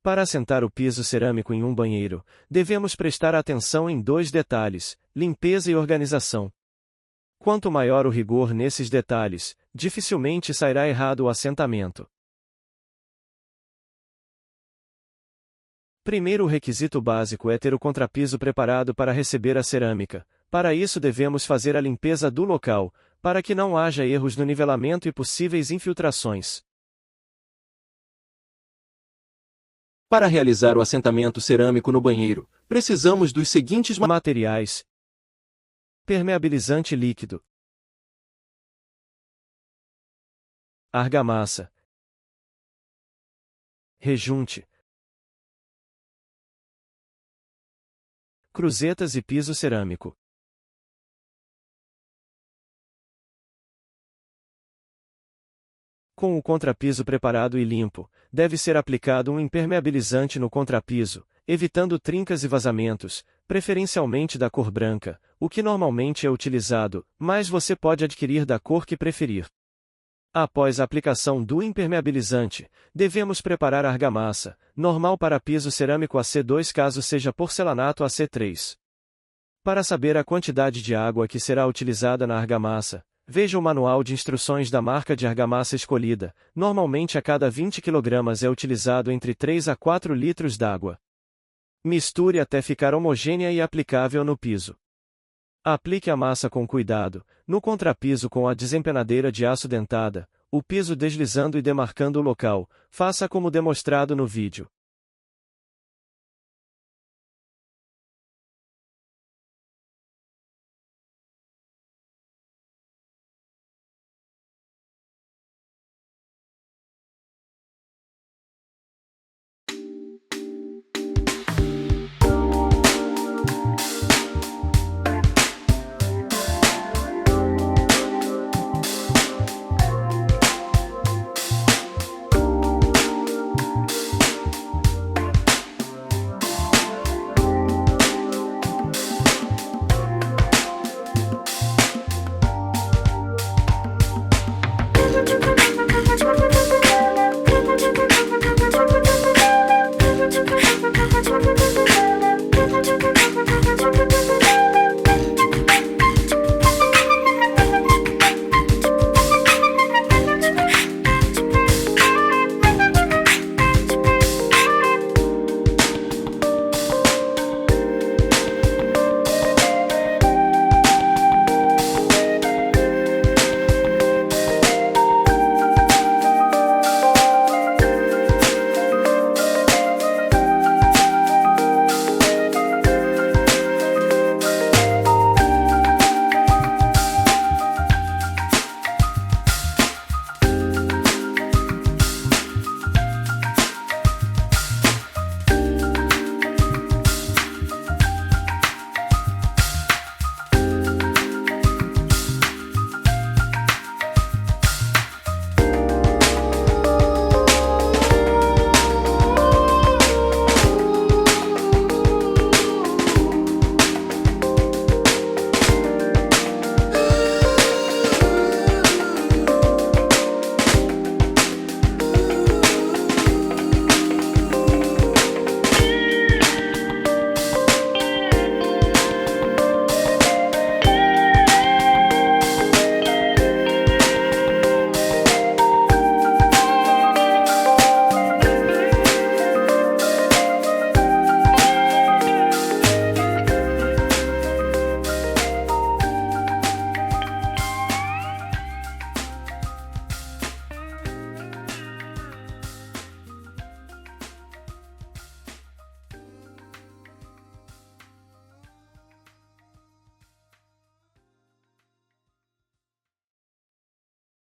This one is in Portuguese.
Para assentar o piso cerâmico em um banheiro, devemos prestar atenção em dois detalhes: limpeza e organização. Quanto maior o rigor nesses detalhes, dificilmente sairá errado o assentamento. Primeiro, o requisito básico é ter o contrapiso preparado para receber a cerâmica. Para isso devemos fazer a limpeza do local, para que não haja erros no nivelamento e possíveis infiltrações. Para realizar o assentamento cerâmico no banheiro, precisamos dos seguintes materiais: impermeabilizante líquido, argamassa, rejunte, cruzetas e piso cerâmico. Com o contrapiso preparado e limpo, deve ser aplicado um impermeabilizante no contrapiso, evitando trincas e vazamentos, preferencialmente da cor branca, o que normalmente é utilizado, mas você pode adquirir da cor que preferir. Após a aplicação do impermeabilizante, devemos preparar a argamassa, normal para piso cerâmico AC2 caso seja porcelanato AC3. Para saber a quantidade de água que será utilizada na argamassa, veja o manual de instruções da marca de argamassa escolhida. Normalmente a cada 20 kg é utilizado entre 3 a 4 litros d'água. Misture até ficar homogênea e aplicável no piso. Aplique a massa com cuidado, no contrapiso com a desempenadeira de aço dentada, o piso deslizando e demarcando o local. Faça como demonstrado no vídeo.